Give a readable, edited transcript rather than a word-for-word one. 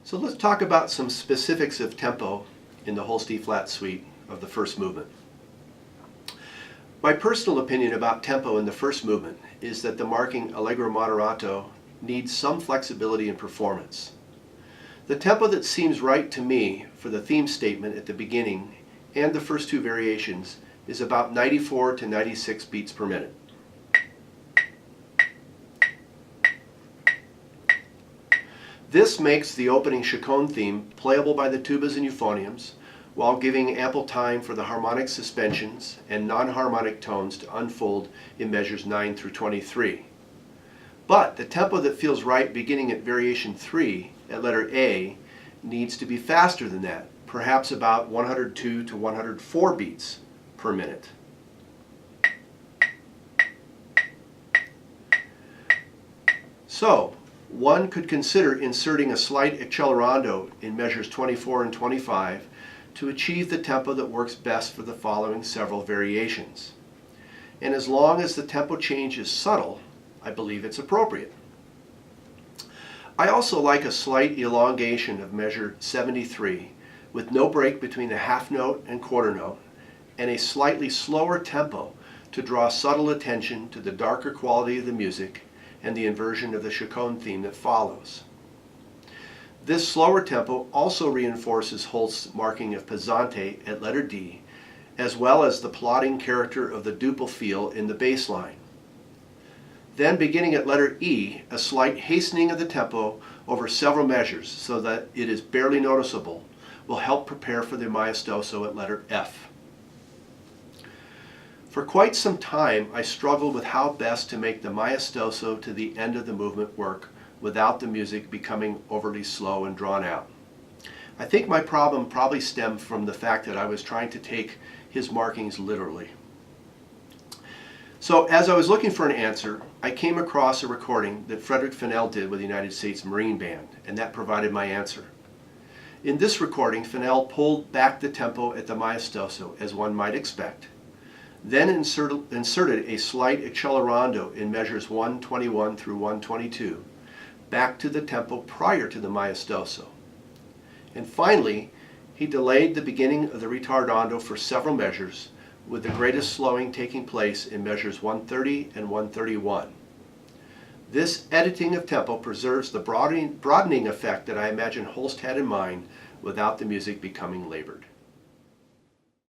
So let's talk about some specifics of tempo in the Holst E-flat suite of the first movement. My personal opinion about tempo in the first movement is that the marking Allegro moderato needs some flexibility in performance. The tempo that seems right to me for the theme statement at the beginning and the first two variations is about 94 to 96 beats per minute. This makes the opening chaconne theme playable by the tubas and euphoniums while giving ample time for the harmonic suspensions and non-harmonic tones to unfold in measures 9 through 23. But the tempo that feels right beginning at variation 3 at letter A needs to be faster than that, perhaps about 102 to 104 beats per minute. So, one could consider inserting a slight accelerando in measures 24 and 25 to achieve the tempo that works best for the following several variations. And as long as the tempo change is subtle, I believe it's appropriate. I also like a slight elongation of measure 73 with no break between the half note and quarter note, and a slightly slower tempo to draw subtle attention to the darker quality of the music and the inversion of the chaconne theme that follows. This slower tempo also reinforces Holst's marking of pesante at letter D, as well as the plodding character of the duple feel in the bass line. Then beginning at letter E, a slight hastening of the tempo over several measures so that it is barely noticeable will help prepare for the maestoso at letter F. For quite some time I struggled with how best to make the maestoso to the end of the movement work without the music becoming overly slow and drawn out. I think my problem probably stemmed from the fact that I was trying to take his markings literally. So as I was looking for an answer, I came across a recording that Frederick Fennell did with the United States Marine Band, and that provided my answer. In this recording, Fennell pulled back the tempo at the maestoso, as one might expect, then inserted a slight accelerando in measures 121 through 122, back to the tempo prior to the maestoso. And finally, he delayed the beginning of the ritardando for several measures, with the greatest slowing taking place in measures 130 and 131. This editing of tempo preserves the broadening effect that I imagine Holst had in mind without the music becoming labored.